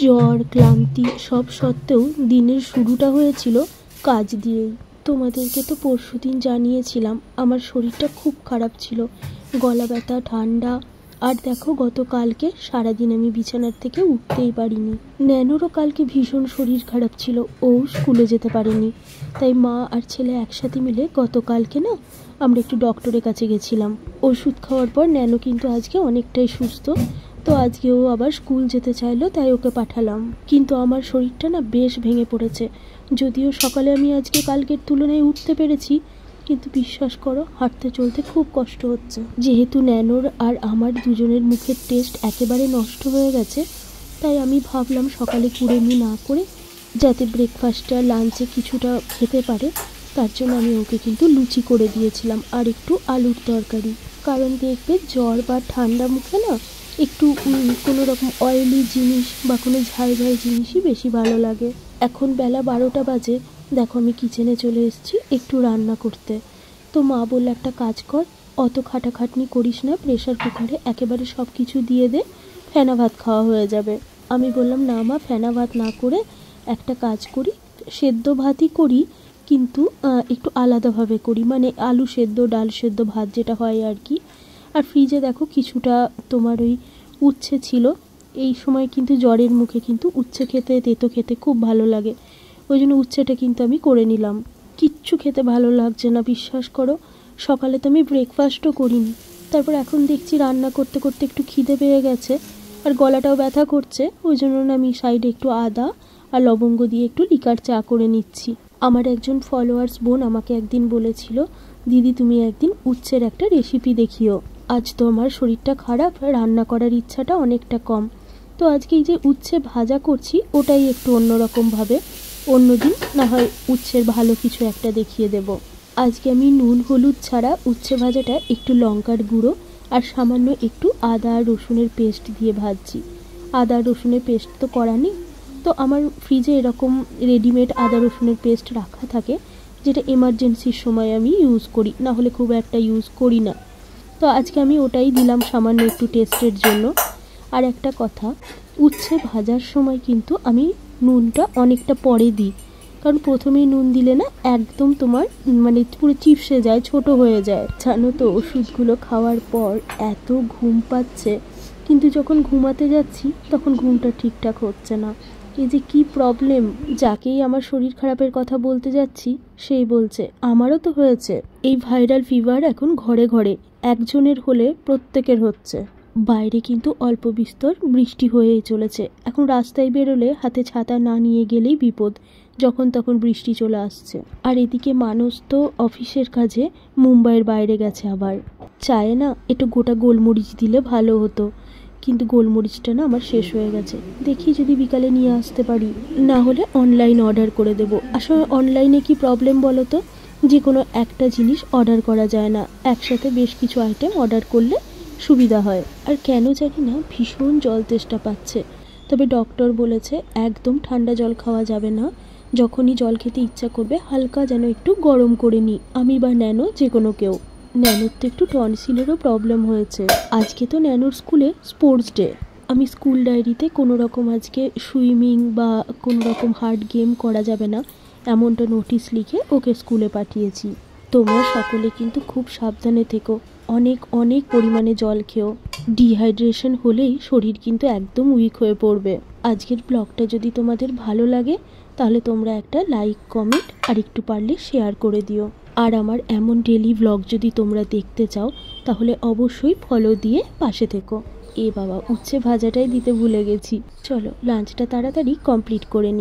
জ্বর ক্লান্তি সব সত্ত্বেও দিনের শুরুটা হয়েছিল কাজ দিয়েই। তোমাদেরকে তো পরশুদিন জানিয়েছিলাম আমার শরীরটা খুব খারাপ ছিল, গলা ব্যথা, ঠান্ডা। আর দেখো গতকালকে সারাদিন আমি বিছানার থেকে উঠতেই পারিনি। ন্যানোরও কালকে ভীষণ শরীর খারাপ ছিল, ও স্কুলে যেতে পারেনি। তাই মা আর ছেলে একসাথে মিলে গতকালকে না আমরা একটু ডক্টরের কাছে গেছিলাম। ওষুধ খাওয়ার পর ন্যানো কিন্তু আজকে অনেকটাই সুস্থ। তো আজকে ও আবার স্কুল যেতে চাইলো, তাই ওকে পাঠালাম। কিন্তু আমার শরীরটা না বেশ ভেঙে পড়েছে। যদিও সকালে আমি আজকে কালকের তুলনায় উঠতে পেরেছি, কিন্তু বিশ্বাস করো হাঁটতে চলতে খুব কষ্ট হচ্ছে। যেহেতু ন্যানোর আর আমার দুজনের মুখের টেস্ট একেবারে নষ্ট হয়ে গেছে, তাই আমি ভাবলাম সকালে কুড়েমি না করে যাতে ব্রেকফাস্টে আর লাঞ্চে কিছুটা খেতে পারে, তার জন্য আমি ওকে কিন্তু লুচি করে দিয়েছিলাম আর একটু আলুর তরকারি। কারণ দেখবে জ্বর বা ঠান্ডা মুখে না একটু কোনো রকম অয়েলি জিনিস বা কোনো ঝাল ঝাল জিনিসই বেশি ভালো লাগে। এখন বেলা 12টা বাজে, দেখো আমি কিচেনে চলে এসেছি একটু রান্না করতে। তো মা বলল একটা কাজ কর, অত খাটাখাটনি করিস না, প্রেশার কুকারে একেবারে সব কিছু দিয়ে দে, ফেনা ভাত খাওয়া হয়ে যাবে। আমি বললাম না মা, ফেনা ভাত না করে একটা কাজ করি, সেদ্ধ ভাতই করি, কিন্তু একটু আলাদাভাবে করি, মানে আলু সেদ্ধ ডাল সেদ্ধ ভাত যেটা হয় আর কি। আর ফ্রিজে দেখো কিছুটা তোমার ওই উচ্ছে ছিল, এই সময় কিন্তু জ্বরের মুখে কিন্তু উচ্ছে খেতে, তেতো খেতে খুব ভালো লাগে, ওই জন্য উচ্ছেটা কিন্তু আমি করে নিলাম। কিচ্ছু খেতে ভালো লাগছে না, বিশ্বাস করো। সকালে তো আমি ব্রেকফাস্টও করিনি। তারপর এখন দেখছি রান্না করতে করতে একটু খিদে পেয়ে গেছে আর গলাটাও ব্যথা করছে, ওই জন্য আমি সাইডে একটু আদা আর লবঙ্গ দিয়ে একটু লিকার চা করে নিচ্ছি। আমার একজন ফলোয়ার্স বোন আমাকে একদিন বলেছিল, দিদি তুমি একদিন উচ্ছের একটা রেসিপি দেখিও। আজ তো আমার শরীরটা খারাপ, রান্না করার ইচ্ছাটা অনেকটা কম, তো আজকে এই যে উচ্ছে ভাজা করছি ওটাই একটু অন্যরকমভাবে, অন্যদিন না হয় উচ্ছের ভালো কিছু একটা দেখিয়ে দেব। আজকে আমি নুন হলুদ ছাড়া উচ্ছে ভাজাটা একটু লঙ্কার গুঁড়ো আর সামান্য একটু আদা আর রসুনের পেস্ট দিয়ে ভাজছি। আদা রসুনের পেস্ট তো করা নেই, তো আমার ফ্রিজে এরকম রেডিমেড আদা রসুনের পেস্ট রাখা থাকে, যেটা এমার্জেন্সির সময় আমি ইউজ করি, না হলে খুব একটা ইউজ করি না। তো আজকে আমি ওটাই দিলাম সামান্য একটু টেস্টের জন্য। আর একটা কথা, উচ্ছে ভাজার সময় কিন্তু আমি নুনটা অনেকটা পরে দিই, কারণ প্রথমেই নুন দিলে না একদম তোমার মানে পুরো চিপসে যায়, ছোট হয়ে যায়। জানো তো ওষুধগুলো খাওয়ার পর এত ঘুম পাচ্ছে, কিন্তু যখন ঘুমাতে যাচ্ছি তখন ঘুমটা ঠিকঠাক হচ্ছে না। এই যে কি প্রবলেম, যাকেই আমার শরীর খারাপের কথা বলতে যাচ্ছি সেই বলছে আমারও তো হয়েছে। এই ভাইরাল ফিভার এখন ঘরে ঘরে, একজনের হলে প্রত্যেকের হচ্ছে। বাইরে কিন্তু অল্প বিস্তর বৃষ্টি হয়েই চলেছে, এখন রাস্তায় বেরোলে হাতে ছাতা না নিয়ে গেলেই বিপদ, যখন তখন বৃষ্টি চলে আসছে। আর এদিকে মানুষ তো অফিসের কাজে মুম্বাইয়ের বাইরে গেছে, আবার চায় না একটু গোটা গোলমরিচ দিলে ভালো হতো, কিন্তু গোলমরিচটা না আমার শেষ হয়ে গেছে। দেখি যদি বিকালে নিয়ে আসতে পারি, না হলে অনলাইন অর্ডার করে দেবো। আসলে অনলাইনে কি প্রবলেম বলো তো, যে কোনো একটা জিনিস অর্ডার করা যায় না, একসাথে বেশ কিছু আইটেম অর্ডার করলে সুবিধা হয়। আর কেন জানি না ভীষণ জল তেষ্টা পাচ্ছে, তবে ডক্টর বলেছে একদম ঠান্ডা জল খাওয়া যাবে না, যখনই জল খেতে ইচ্ছা করবে হালকা যেন একটু গরম করে নিই, আমি বা ন্যানো যে কোনো কেউ। ন্যানোর তো একটু টনসিলেরও প্রবলেম হয়েছে। আজকে তো ন্যানোর স্কুলে স্পোর্টস ডে, আমি স্কুল ডায়েরিতে কোনো রকম আজকে সুইমিং বা কোনো রকম হার্ড গেম করা যাবে না এমনটা নোটিশ লিখে ওকে স্কুলে পাঠিয়েছি। তোমরা সকলে কিন্তু খুব সাবধানে থেকো, অনেক অনেক পরিমাণে জল খেও, ডিহাইড্রেশন হলেই শরীর কিন্তু একদম উইক হয়ে পড়বে। আজকের ব্লগটা যদি তোমাদের ভালো লাগে তাহলে তোমরা একটা লাইক কমেন্ট আর একটু পারলে শেয়ার করে দিও। আর আমার এমন ডেলি ব্লগ যদি তোমরা দেখতে চাও তাহলে অবশ্যই ফলো দিয়ে পাশে থেকো। এ বাবা, উচ্ছে ভাজাটাই দিতে ভুলে গেছি। চলো লাঞ্চটা তাড়াতাড়ি কমপ্লিট করে নিই।